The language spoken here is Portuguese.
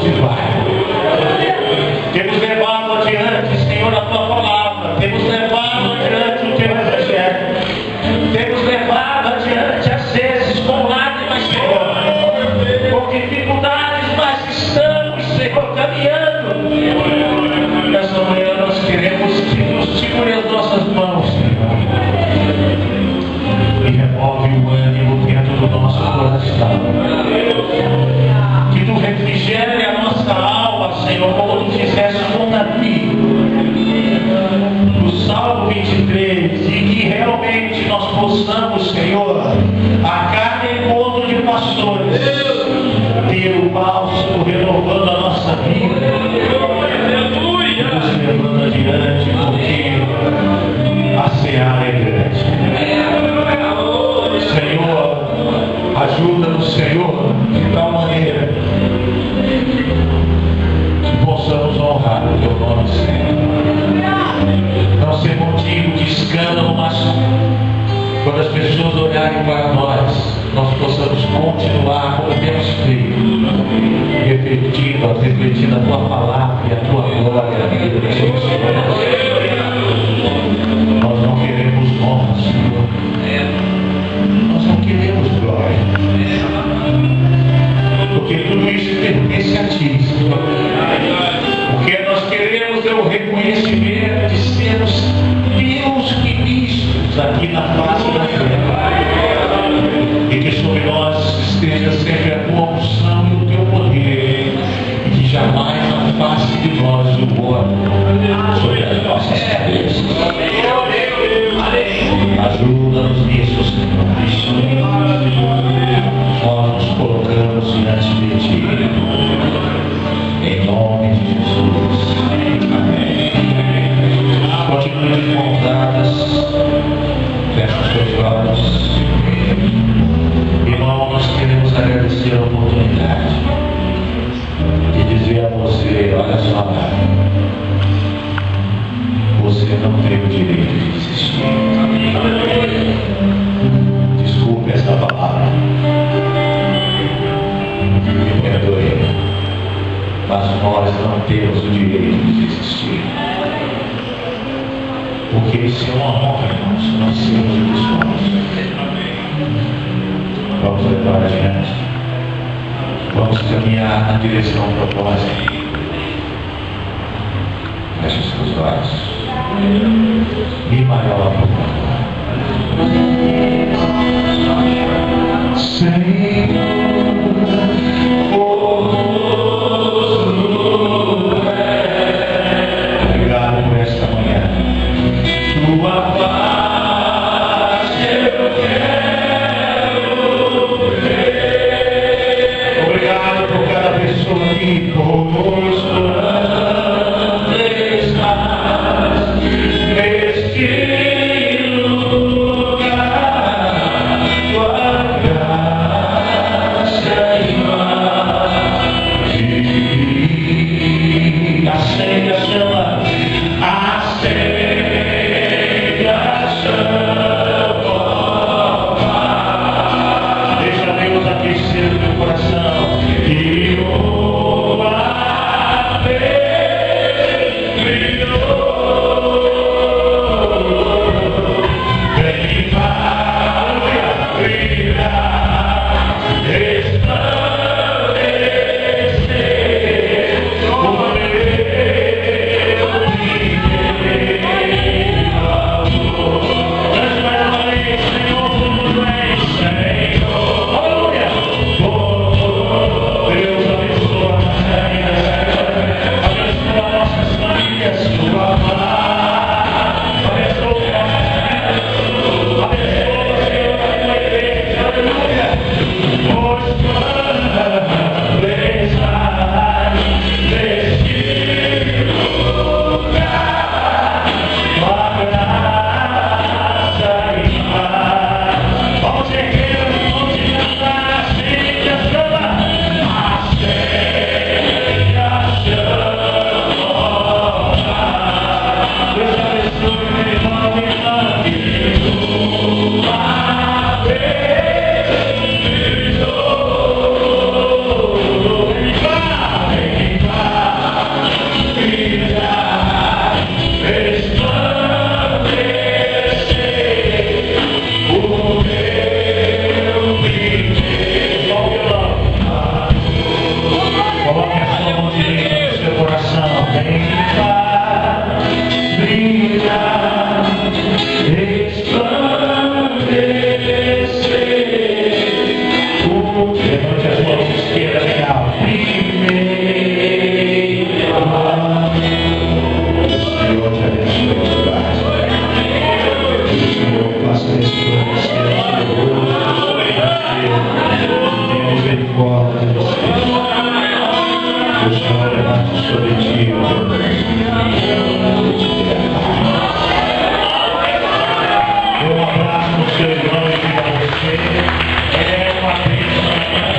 e Pai. Temos levado adiante, Senhor, a Tua palavra. Temos levado adiante o Teu Evangelho. Temos levado adiante, às vezes, com lágrimas, Senhor, com dificuldades, mas estamos, Senhor, caminhando. Nessa manhã nós queremos que nos segure as nossas mãos, Senhor, e remove o ânimo dentro do nosso coração. Que Tu refrigere a nossa alma, Senhor, como Tu fizeste com Davi, no Salmo 23, e que realmente nós possamos, Senhor, a cada encontro de pastores, ter o bálsamo renovando a nossa vida, e nos levando adiante, porque a seara é grande. Senhor, ajuda-nos, Senhor, de tal maneira que possamos honrar o Teu nome, Senhor. Não ser motivo de escândalo, mas quando as pessoas olharem para nós, nós possamos continuar como temos feito, refletindo a Tua palavra e a Tua glória na vida das pessoas. Nós não queremos honra, Senhor. Nós não queremos glória, porque tudo isso pertence a Ti, Senhor. O que nós queremos é o reconhecimento de sermos teus ministros aqui na face da terra, e que sobre nós esteja sempre a Tua unção e o Teu poder, e que jamais na face de nós o ódio sobre as nossas cabeças. Ajuda-nos nisso, Senhor. Nós nos colocamos diante de Ti, em nome de Jesus. Amém. Continue de mãos dadas, feche os seus olhos. Irmão, nós queremos agradecer a oportunidade de dizer a você: olha só, você não tem o direito de desistir. Desculpe essa palavra, me perdoe, mas nós não temos o direito de desistir, porque isso é uma honra, irmãos, nós sermos o que somos. Vamos levar adiante, vamos caminhar na direção proposta. Feche os seus olhos. Mi maior, Senhor, obrigado por esta manhã. Tua paz eu quero ver. Obrigado por cada pessoa aqui conosco. Neste lugar. É uma bênção.